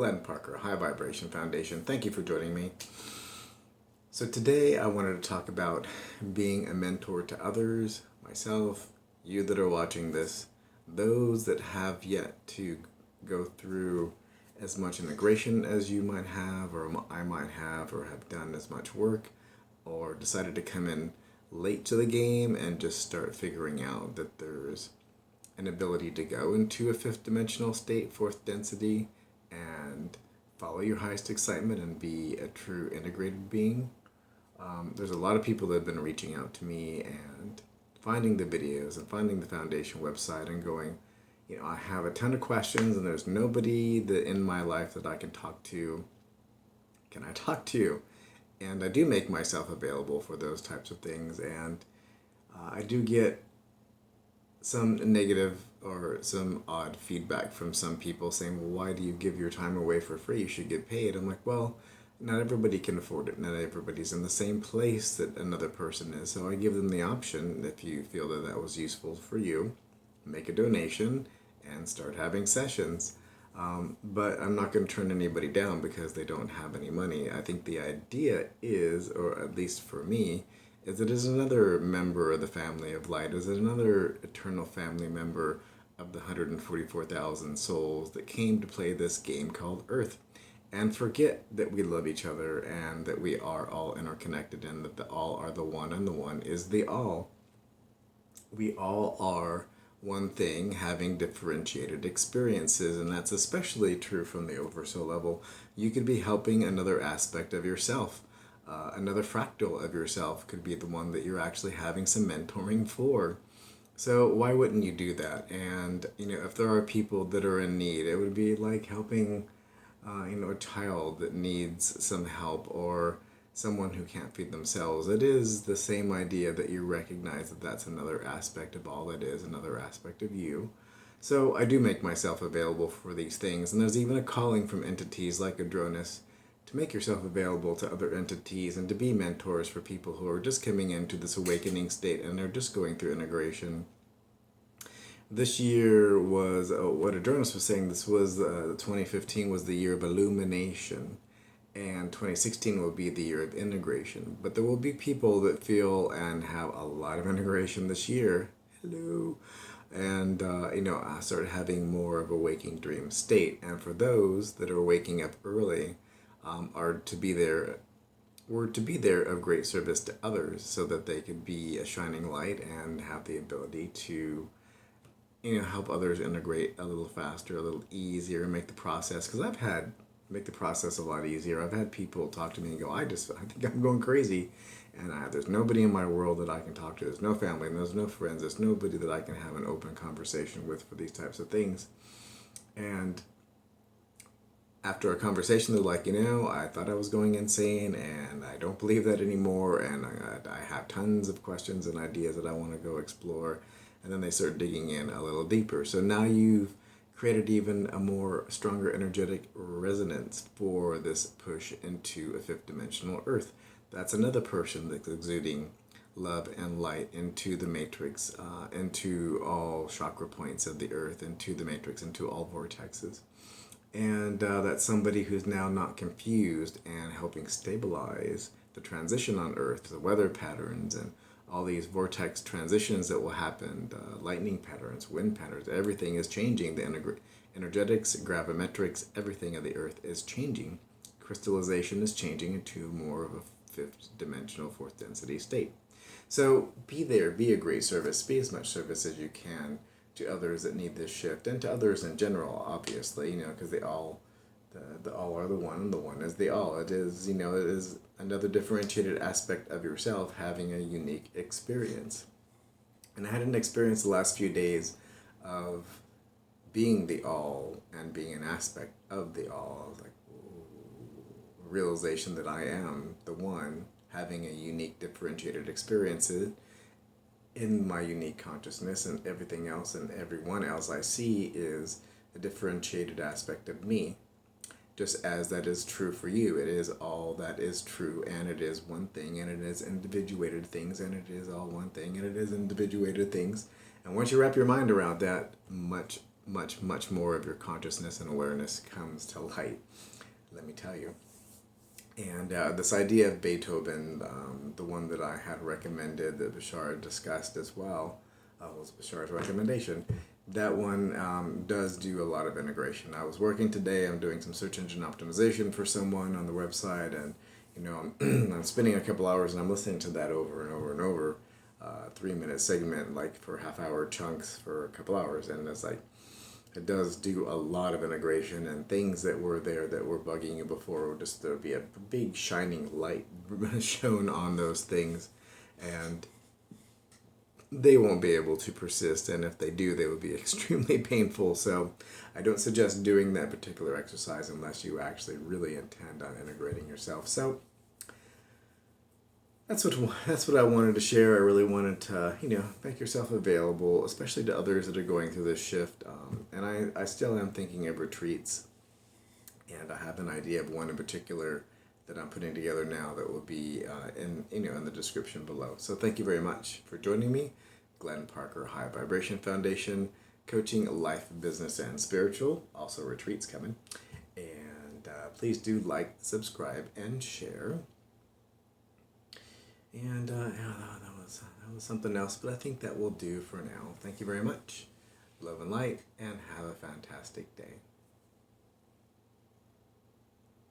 Glenn Parker, High Vibration Foundation. Thank you for joining me. So today I wanted to talk about being a mentor to others, myself, you that are watching this, those that have yet to go through as much integration as you might have, or I might have, or have done as much work, or decided to come in late to the game and just start figuring out that there's an ability to go into a fifth dimensional state, fourth density, and follow your highest excitement and be a true integrated being. There's a lot of people that have been reaching out to me and finding the videos and finding the foundation website and going, I have a ton of questions and there's nobody that in my life that I can talk to. Can I talk to? And I do make myself available for those types of things, and I do get some negative or some odd feedback from some people saying, well, why do you give your time away for free? You should get paid. I'm like, well, not everybody can afford it. Not everybody's in the same place that another person is. So I give them the option, if you feel that that was useful for you, make a donation and start having sessions. But I'm not going to turn anybody down because they don't have any money. I think the idea is, or at least for me, is that as another member of the family of light, as another eternal family member of the 144,000 souls that came to play this game called Earth, and forget that we love each other and that we are all interconnected and that the all are the one and the one is the all. We all are one thing having differentiated experiences, and that's especially true from the oversoul level. You could be helping another aspect of yourself. Another fractal of yourself could be the one that you're actually having some mentoring for. So why wouldn't you do that? And if there are people that are in need, it would be like helping a child that needs some help, or someone who can't feed themselves. It is the same idea that you recognize that that's another aspect of all it is, another aspect of you. So I do make myself available for these things, and there's even a calling from entities like Adronis to make yourself available to other entities and to be mentors for people who are just coming into this awakening state and they're just going through integration. This year was, what Adronis was saying, this was 2015 was the year of illumination, and 2016 will be the year of integration. But there will be people that feel and have a lot of integration this year. Hello. And, I started having more of a waking dream state. And for those that are waking up early, are to be there, or to be there of great service to others so that they could be a shining light and have the ability to help others integrate a little faster, a little easier, make the process. Because make the process a lot easier. I've had people talk to me and go, I think I'm going crazy, and there's nobody in my world that I can talk to. There's no family, and there's no friends. There's nobody that I can have an open conversation with for these types of things. And after a conversation, they're like, I thought I was going insane, and I don't believe that anymore, and I have tons of questions and ideas that I want to go explore. And then they start digging in a little deeper. So now you've created even a more stronger energetic resonance for this push into a fifth dimensional Earth. That's another person that's exuding love and light into the matrix, into all chakra points of the Earth, into the matrix, into all vortexes. And that's somebody who's now not confused and helping stabilize the transition on Earth, the weather patterns, and all these vortex transitions that will happen, lightning patterns, wind patterns, everything is changing. The energetics, gravimetrics, everything of the Earth is changing. Crystallization is changing into more of a fifth dimensional, fourth density state. So be there, be a great service, be as much service as you can to others that need this shift, and to others in general, obviously, because they all, the all are the one, and the one is the all. It is, it is another differentiated aspect of yourself having a unique experience. And I had an experience the last few days of being the all and being an aspect of the all. I was like, realization that I am the one having a unique differentiated experience in my unique consciousness, and everything else and everyone else I see is a differentiated aspect of me. Just as that is true for you, it is all that is true, and it is one thing, and it is individuated things, and it is all one thing, and it is individuated things. And once you wrap your mind around that, much much more of your consciousness and awareness comes to light, let me tell you. And this idea of Beethoven, the one that I had recommended that Bashar discussed as well, was Bashar's recommendation. That one does do a lot of integration. I was working today, I'm doing some search engine optimization for someone on the website, and I'm spending a couple hours and I'm listening to that over and over and over, 3-minute segment, like for half-hour chunks for a couple hours, and it's like, it does do a lot of integration, and things that were there that were bugging you before, just there'll be a big shining light shown on those things, and they won't be able to persist, and if they do, they would be extremely painful. So I don't suggest doing that particular exercise unless you actually really intend on integrating yourself. So that's what I wanted to share. I really wanted to, make yourself available, especially to others that are going through this shift. And I still am thinking of retreats, and I have an idea of one in particular that I'm putting together now that will be in the description below. So thank you very much for joining me. Glenn Parker, High Vibration Foundation, coaching life, business, and spiritual. Also retreats coming. And please do like, subscribe, and share. And that was something else, but I think that will do for now. Thank you very much. Love and light, and have a fantastic day.